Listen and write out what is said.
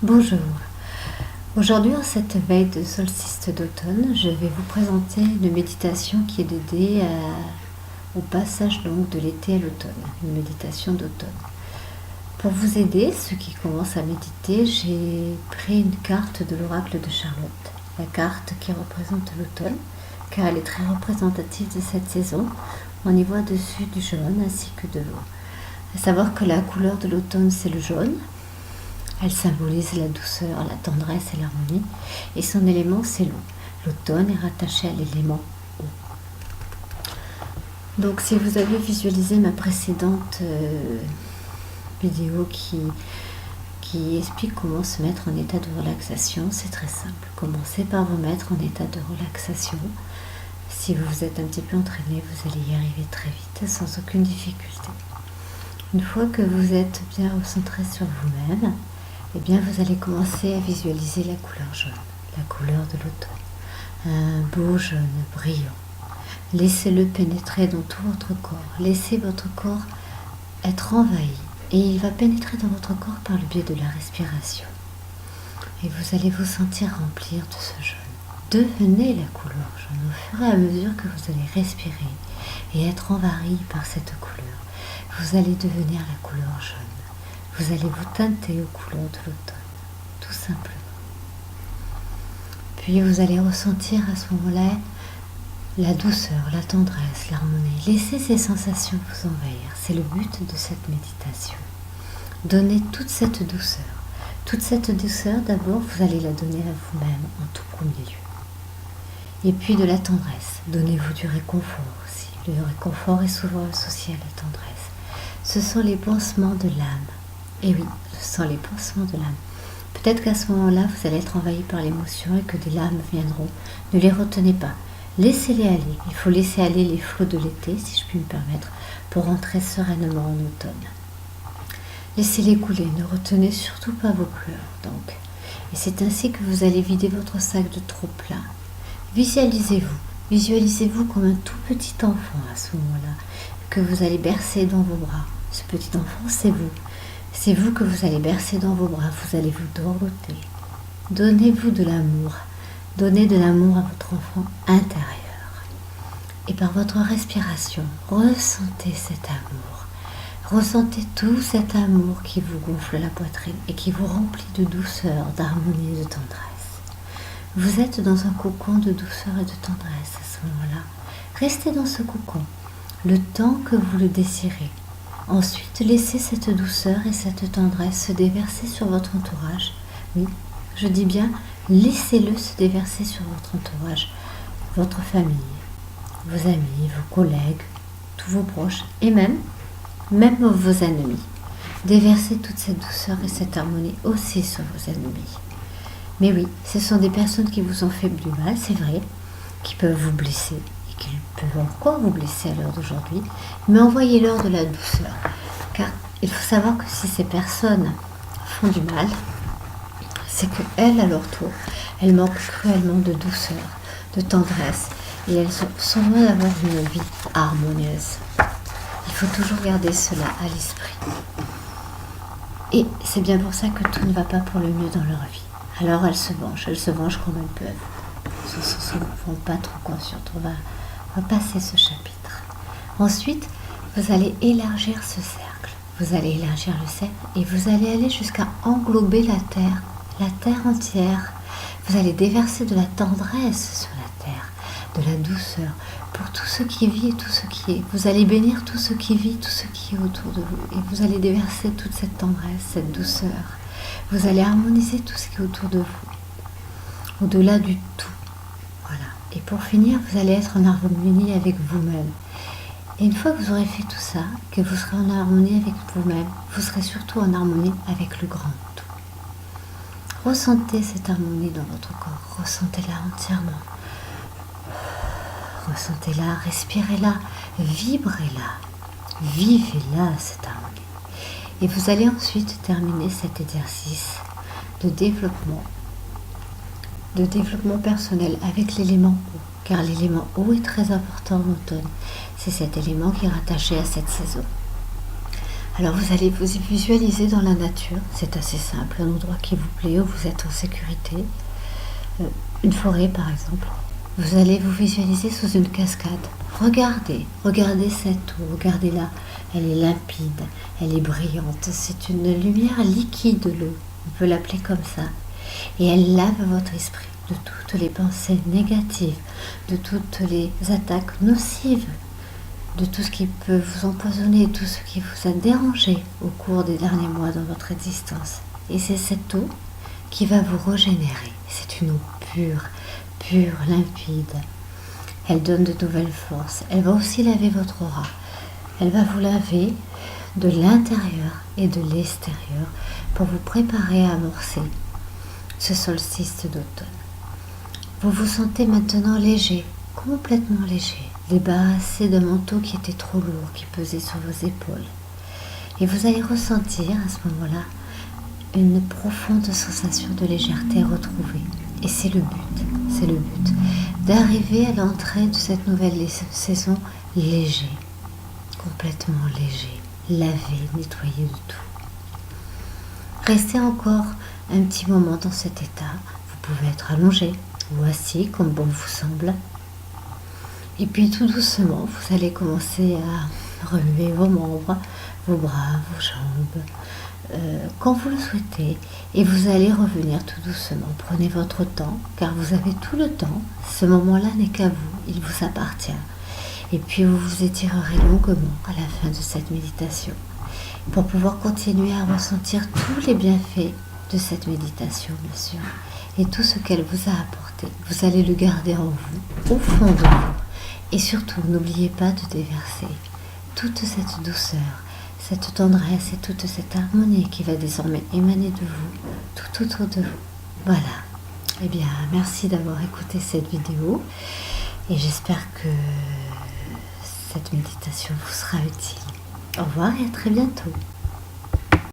Bonjour. Aujourd'hui, en cette veille de solstice d'automne, je vais vous présenter une méditation qui est dédiée au passage donc de l'été à l'automne, une méditation d'automne. Pour vous aider, ceux qui commencent à méditer, j'ai pris une carte de l'oracle de Charlotte, la carte qui représente l'automne, car elle est très représentative de cette saison. On y voit dessus du jaune ainsi que de l'eau. À savoir que la couleur de l'automne, c'est le jaune. Elle symbolise la douceur, la tendresse et l'harmonie. Et son élément, c'est l'eau. L'automne est rattaché à l'élément eau. Donc, si vous avez visualisé ma précédente vidéo qui explique comment se mettre en état de relaxation, c'est très simple. Commencez par vous mettre en état de relaxation. Si vous vous êtes un petit peu entraîné, vous allez y arriver très vite, sans aucune difficulté. Une fois que vous êtes bien recentré sur vous-même, eh bien, vous allez commencer à visualiser la couleur jaune, la couleur de l'automne. Un beau jaune brillant. Laissez-le pénétrer dans tout votre corps. Laissez votre corps être envahi. Et il va pénétrer dans votre corps par le biais de la respiration. Et vous allez vous sentir remplir de ce jaune. Devenez la couleur jaune au fur et à mesure que vous allez respirer et être envahi par cette couleur. Vous allez devenir la couleur jaune. Vous allez vous teinter aux couleurs de l'automne, tout simplement. Puis vous allez ressentir à ce moment-là la douceur, la tendresse, l'harmonie. Laissez ces sensations vous envahir. C'est le but de cette méditation. Donnez toute cette douceur. Toute cette douceur, d'abord, vous allez la donner à vous-même en tout premier lieu. Et puis de la tendresse. Donnez-vous du réconfort aussi. Le réconfort est souvent associé à la tendresse. Ce sont les pansements de l'âme. Et oui, ce sont les pansements de l'âme. Peut-être qu'à ce moment-là, vous allez être envahi par l'émotion et que des larmes viendront. Ne les retenez pas. Laissez-les aller. Il faut laisser aller les flots de l'été, si je puis me permettre, pour entrer sereinement en automne. Laissez-les couler. Ne retenez surtout pas vos pleurs, donc. Et c'est ainsi que vous allez vider votre sac de trop plein. Visualisez-vous. Visualisez-vous comme un tout petit enfant à ce moment-là, que vous allez bercer dans vos bras. Ce petit enfant, c'est vous. C'est vous que vous allez bercer dans vos bras, vous allez vous dorloter. Donnez-vous de l'amour. Donnez de l'amour à votre enfant intérieur. Et par votre respiration, ressentez cet amour. Ressentez tout cet amour qui vous gonfle la poitrine et qui vous remplit de douceur, d'harmonie et de tendresse. Vous êtes dans un cocon de douceur et de tendresse à ce moment-là. Restez dans ce cocon le temps que vous le désirez. Ensuite, laissez cette douceur et cette tendresse se déverser sur votre entourage. Oui, je dis bien, laissez-le se déverser sur votre entourage, votre famille, vos amis, vos collègues, tous vos proches et même vos ennemis. Déversez toute cette douceur et cette harmonie aussi sur vos ennemis. Mais oui, ce sont des personnes qui vous ont fait du mal, c'est vrai, qui peuvent vous blesser. Qu'ils peuvent encore vous blesser à l'heure d'aujourd'hui, mais envoyez-leur de la douceur. Car il faut savoir que si ces personnes font du mal, c'est qu'elles, à leur tour, elles manquent cruellement de douceur, de tendresse, et elles sont loin d'avoir une vie harmonieuse. Il faut toujours garder cela à l'esprit. Et c'est bien pour ça que tout ne va pas pour le mieux dans leur vie. Alors elles se vengent comme elles peuvent. Elles ne s'en font pas trop conscientes. On va passer ce chapitre. Ensuite, vous allez élargir ce cercle. Vous allez élargir le cercle et vous allez aller jusqu'à englober la terre entière. Vous allez déverser de la tendresse sur la terre, de la douceur pour tout ce qui vit et tout ce qui est. Vous allez bénir tout ce qui vit, tout ce qui est autour de vous. Et vous allez déverser toute cette tendresse, cette douceur. Vous allez harmoniser tout ce qui est autour de vous, au-delà du tout. Et pour finir, vous allez être en harmonie avec vous-même. Et une fois que vous aurez fait tout ça, que vous serez en harmonie avec vous-même, vous serez surtout en harmonie avec le grand tout. Ressentez cette harmonie dans votre corps. Ressentez-la entièrement. Ressentez-la, respirez-la, vibrez-la. Vivez-la, cette harmonie. Et vous allez ensuite terminer cet exercice de développement personnel avec l'élément eau, car l'élément eau est très important en automne. C'est cet élément qui est rattaché à cette saison. Alors vous allez vous visualiser dans la nature, c'est assez simple, un endroit qui vous plaît, où vous êtes en sécurité, une forêt par exemple. Vous allez vous visualiser sous une cascade. Regardez cette eau, regardez-la. Elle est limpide, elle est brillante. C'est une lumière liquide, l'eau. On peut l'appeler comme ça. Et elle lave votre esprit de toutes les pensées négatives, de toutes les attaques nocives, de tout ce qui peut vous empoisonner, tout ce qui vous a dérangé au cours des derniers mois dans votre existence. Et c'est cette eau qui va vous régénérer. C'est une eau pure, limpide. Elle donne de nouvelles forces. Elle va aussi laver votre aura. Elle va vous laver de l'intérieur et de l'extérieur pour vous préparer à amorcer ce solstice d'automne. Vous vous sentez maintenant léger, complètement léger, débarrassé d'un manteau qui était trop lourd, qui pesait sur vos épaules. Et vous allez ressentir à ce moment-là une profonde sensation de légèreté retrouvée. Et c'est le but d'arriver à l'entrée de cette nouvelle saison léger, complètement léger, lavé, nettoyé de tout. Restez encore un petit moment dans cet état. Vous pouvez être allongé ou assis comme bon vous semble. Et puis tout doucement, vous allez commencer à remuer vos membres, vos bras, vos jambes, quand vous le souhaitez. Et vous allez revenir tout doucement. Prenez votre temps, car vous avez tout le temps. Ce moment-là n'est qu'à vous, il vous appartient. Et puis vous vous étirerez longuement à la fin de cette méditation, pour pouvoir continuer à ressentir tous les bienfaits de cette méditation, bien sûr, et tout ce qu'elle vous a apporté. Vous allez le garder en vous, au fond de vous. Et surtout, n'oubliez pas de déverser toute cette douceur, cette tendresse et toute cette harmonie qui va désormais émaner de vous, tout autour de vous. Voilà. Eh bien, merci d'avoir écouté cette vidéo et j'espère que cette méditation vous sera utile. Au revoir et à très bientôt.